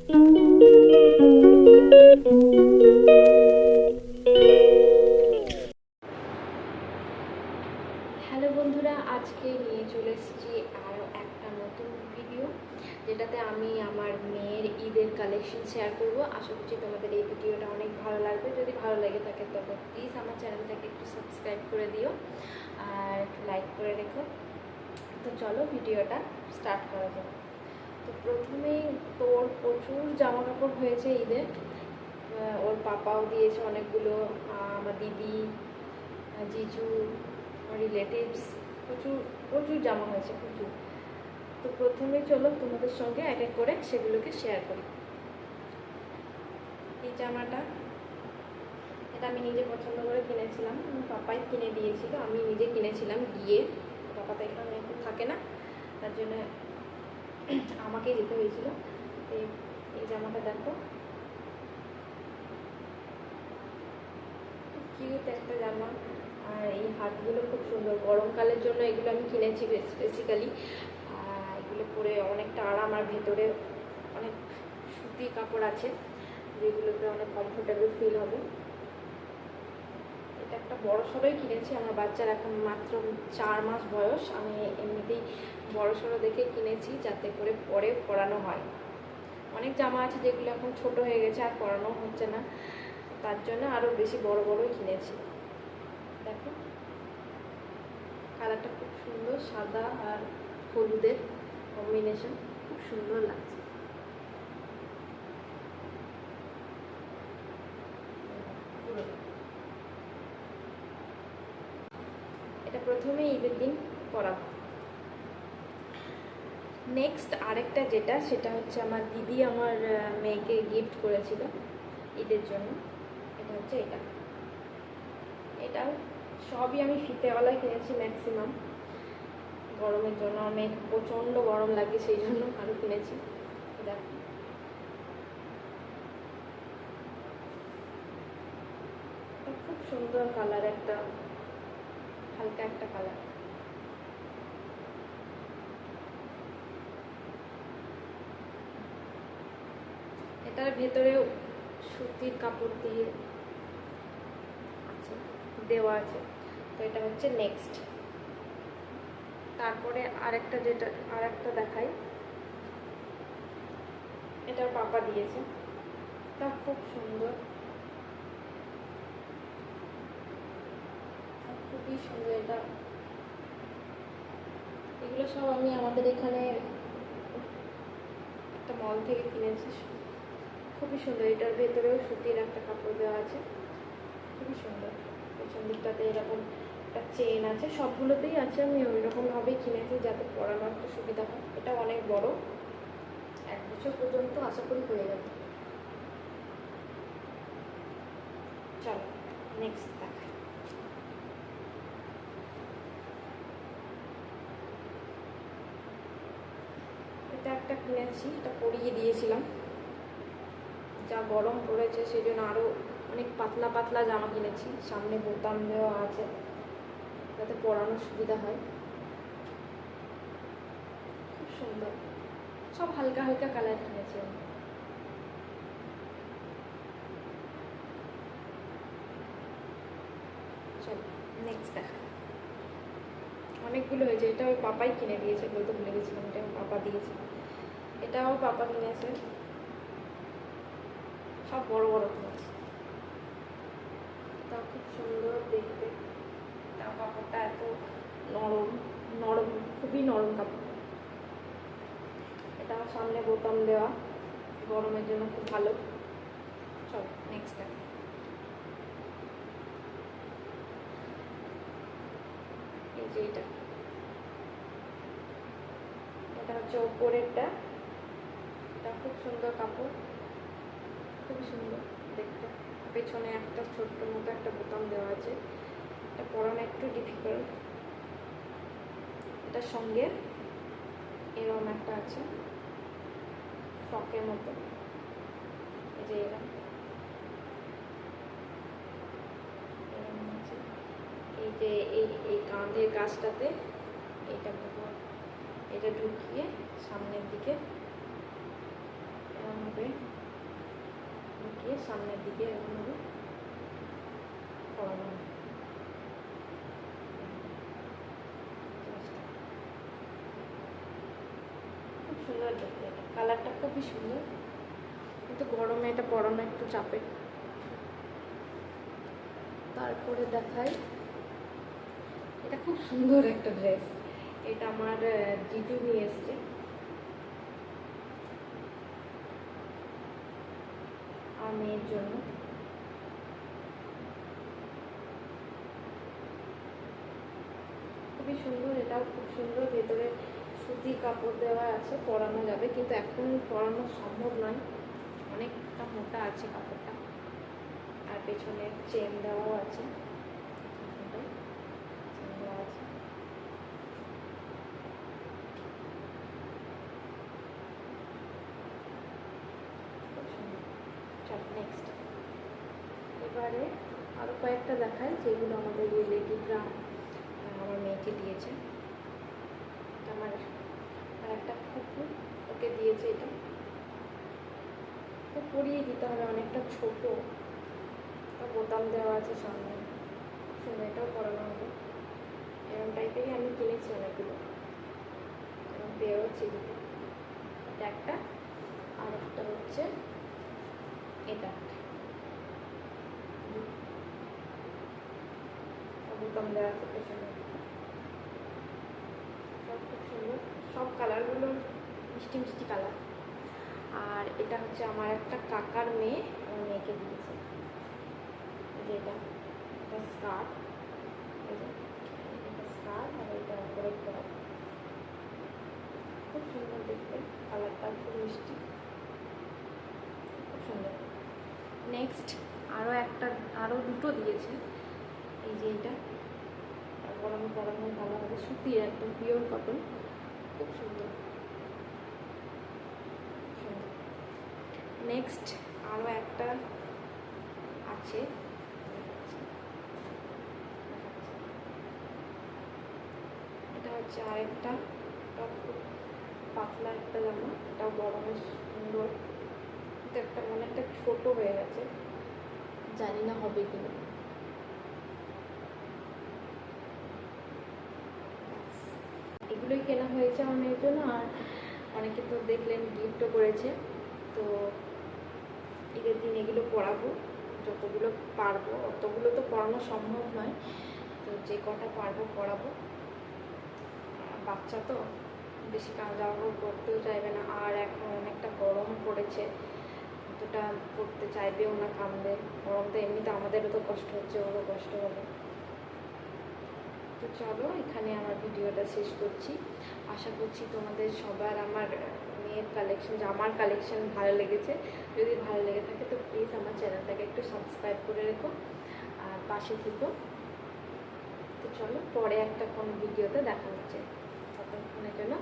Hello বন্ধুরা, আজকে নিয়ে চলে এসেছি আরও একটা নতুন ভিডিও, যেটাতে আমি আমার মেয়ের ঈদের কালেকশন শেয়ার করব। আশা করছি তোমাদের এই ভিডিওটা অনেক ভালো লাগবে। যদি ভালো লেগে থাকে তবে প্লিজ আমার চ্যানেলটাকে একটু সাবস্ক্রাইব করে দিও আর একটু লাইক করে রেখো। তো চলো ভিডিওটা স্টার্ট করা যাক। তো প্রথমেই তোর প্রচুর জামা কাপড় হয়েছে ঈদে। ওর পাপাও দিয়েছে অনেকগুলো, আমার দিদি, জিজু, রিলেটিভস, প্রচুর প্রচুর জামা হয়েছে, প্রচুর। তো প্রথমে চলো তোমাদের সঙ্গে এক এক করে সেগুলোকে শেয়ার করি। এই জামাটা, এটা আমি নিজে পছন্দ করে কিনেছিলাম, আমার পাপাই কিনে দিয়েছিল, আমি নিজে কিনেছিলাম গিয়ে। পাপা তো এখানে এখন থাকে না, তার জন্য আমাকেই যেতে হয়েছিল। এই জামাটা দেখো, খুব কিউট একটা জামা। আর এই হাতগুলো খুব সুন্দর, গরমকালের জন্য এগুলো আমি কিনেছি বেসিক্যালি। এগুলো পরে অনেকটা আরাম, আর ভেতরে অনেক সুতির কাপড় আছে যেগুলোতে অনেক কমফোর্টেবল ফিল হবে। এটা একটা বড় সড়োই কিনেছি, আমার বাচ্চার এখন মাত্র 4 মাস বয়স। আমি এমনিতেই বড় সড়ো দেখে কিনেছি, যাতে করে পরে পরানো হয়। অনেক জামা আছে যেগুলো এখন ছোট হয়ে গেছে, আর পরানো হচ্ছে না, তার জন্য আরও বেশি বড় বড়ই কিনেছি। দেখো কালারটা খুব সুন্দর, সাদা আর হলুদের কম্বিনেশন, খুব সুন্দর লাগছে। এটা প্রথমে ঈদের দিন পরাবো। নেক্সট আরেকটা যেটা, সেটা হচ্ছে আমার দিদি আমার মেয়েকে গিফট করেছিল ঈদের জন্য। এটা হচ্ছে এটাও সবই আমি ফিতেওয়ালা কিনেছি ম্যাক্সিমাম। গরমের জন্য, আমার মেয়েকে প্রচণ্ড গরম লাগে, সেই জন্য আরও কিনেছি। দেখো খুব সুন্দর কালার, একটা হালকা একটা কালার। এটার ভেতরেও সুতির কাপড় দিয়ে আছে, দেওয়া আছে। তো এটা হচ্ছে নেক্সট। তারপরে আরেকটা দেখাই, এটা পাপা দিয়েছে, এটা খুব সুন্দর, খুবই সুন্দর। এগুলো সব আমি আমাদের এখানে একটা মল থেকে কিনেছি, খুবই সুন্দর। এটার ভেতরেও সুতির একটা কাপড় দেওয়া আছে, খুবই সুন্দর। পেছন দিকটাতে এরকম একটা চেন আছে, সবগুলোতেই আছে। আমি ওই রকমভাবেই কিনেছি যাতে পরানো একটা সুবিধা হয়। এটা অনেক বড়, 1 বছর পর্যন্ত আশা করি হয়ে যাবে। চলো নেক্সট দেখাই। এটা একটা কিনেছি, এটা পরিয়ে দিয়েছিলাম, যা গরম পড়েছে সেই জন্য আরও অনেক পাতলা পাতলা জামা কিনেছি। সামনে বোতাম দেওয়া আছে যাতে পরানোর সুবিধা হয়, খুব সুন্দর। সব হালকা হালকা কালার কিনেছি আমি। চলো নেক্সট দেখা। অনেকগুলো হয়েছে, এটা ওই পাপাই কিনে দিয়েছে, বলতে ভুলে গেছিলাম, এটা পাপা দিয়েছে। এটাও পাপা কিনেছে, সব বড় বড় কিনেছে। এটাও খুব সুন্দর দেখতে, তাও কাপড়টা এত নরম, নরম, খুবই নরম কাপড়। এটাও সামনে বোতাম দেওয়া, গরমের জন্য খুব ভালো। চলো নেক্সট দেখা। এই যে এটা হচ্ছে ওপরেরটা, এটা খুব সুন্দর কাপড়, খুবই সুন্দর দেখতে। পেছনে একটা ছোট্ট মতো একটা বোতাম দেওয়া আছে, এটা পরানো একটু ডিফিকাল্ট। এটার সঙ্গে এরকম একটা আছে ফ্রকের মতো, এই যে এরকম আছে। এই যে এই কাঁধের কাজটাতে এটা ঢুকিয়ে সামনের দিকে এরকমভাবে সামনের দিকে এরকমভাবে পরানো হয়। খুব সুন্দর দেখতে, এটা কালারটা খুবই সুন্দর, কিন্তু গরমে এটা পরানো একটু চাপের। তারপরে দেখাই, এটা খুব সুন্দর একটা ড্রেস। এটা আমার জিজু নিয়ে এসছে, আর মেয়ের জন্য। খুবই সুন্দর, এটাও খুব সুন্দর। ভেতরে সুতির কাপড় দেওয়া আছে, পরানো যাবে, কিন্তু এখন পরানো সম্ভব নয়, অনেকটা মোটা আছে কাপড়টা। আর পেছনে চেন দেওয়াও আছে, নেক্সট এবারে আরও কয়েকটা দেখাই, যেগুলো আমাদের রিলেটিভরা আমার মেয়েকে দিয়েছে। আমার আর একটা কুকুর ওকে দিয়েছে, এটা তো পরিয়ে দিতে হবে, অনেকটা ছোট, বোতাম দেওয়া আছে সামনে, সুন্দর, এটাও পরানো হবে। এরকম টাইপেরই আমি কিনেছি অনেকগুলো, এবং পেয়েওছি দুটো। এটা একটা, আর একটা হচ্ছে এটা, বোতাম দেওয়া আছে পেছনে। সব খুব সুন্দর, সব কালারগুলো মিষ্টি মিষ্টি কালার। আর এটা হচ্ছে আমার একটা কাকার মেয়ে, আমার মেয়েকে দিয়েছে, যেটা এটা স্কার্ট, এটা স্কার্ট, আর এটা উপরে টপ। খুব সুন্দর দেখতে, কালারটা খুব মিষ্টি, খুব সুন্দর। নেক্সট আরও দুটো দিয়েছে, এই যে এটা গরমে পরানো ভালো হবে, সুতির একদম পিওর কটন, খুব সুন্দর। নেক্সট আরও একটা আছে, এটা হচ্ছে আরেকটা খুব পাতলা একটা জামা, এটাও গরমে সুন্দর, কিন্তু একটা অনেকটা ছোট হয়ে গেছে, জানি না হবে কিনা। এগুলোই কেনা হয়েছে আমার মেয়ের জন্য। আর অনেকে তো দেখলেন গিফটও করেছে, তো ঈদের দিন এগুলো পরাবো, যতগুলো পারবো। অতগুলো তো পরানো সম্ভব নয়, তো যে কটা পারবো পরাবো। বাচ্চা তো বেশি জামা কাপড় পরতেও চাইবে না, আর এখন অনেকটা গরম পড়েছে, অতটা পড়তে চাইবেও না, কামড়ে। গরম তো এমনিতে আমাদেরও তো কষ্ট হচ্ছে, ওরও কষ্ট হবে। তো চলো, এখানে আমার ভিডিওটা শেষ করছি। আশা করছি তোমাদের সবার আমার মেয়ের কালেকশন, জামার কালেকশন ভালো লেগেছে। যদি ভালো লেগে থাকে তো প্লিজ আমার চ্যানেলটাকে একটু সাবস্ক্রাইব করে রেখো, আর পাশে থেকো। তো চলো, পরে একটা কোনো ভিডিওতে দেখা হচ্ছে, ততক্ষণের জন্য